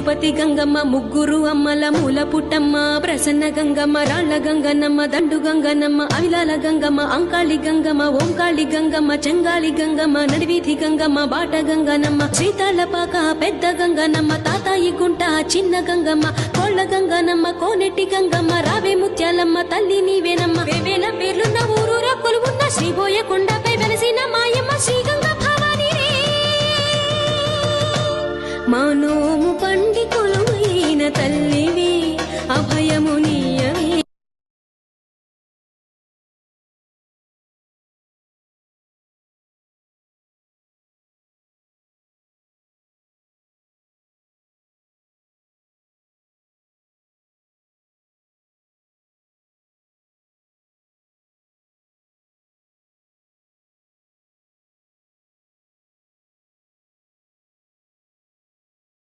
తిరుపతి గంగమ్మ ముగ్గురు అమ్మల మూల పుట్టమ్మ ప్రసన్న గంగమ్మ రాళ్ల గంగనమ్మ దండు గంగనమ్మ అవిలాల గంగమ్మ అంకాళి గంగమ్మ ఓంకాళి గంగమ్మ చెంగాళి గంగమ్మ నడివీధి గంగమ్మ బాట గంగనమ్మ శ్రీతాళ్లపాక పెద్ద గంగనమ్మ తాతాయి గుంట చిన్న గంగమ్మ కోళ్ల గంగనమ్మ కోనెట్టి గంగమ్మ రావే ముత్యాలమ్మ తల్లి నీవేనమ్మ వేవేల పేర్లున్న ఊరూరా కొలువున్న శ్రీబోయ కొండపై వెలసిన మాయమ్మ శ్రీగంగ భవాని మనోము పండి కొలువైన తల్లి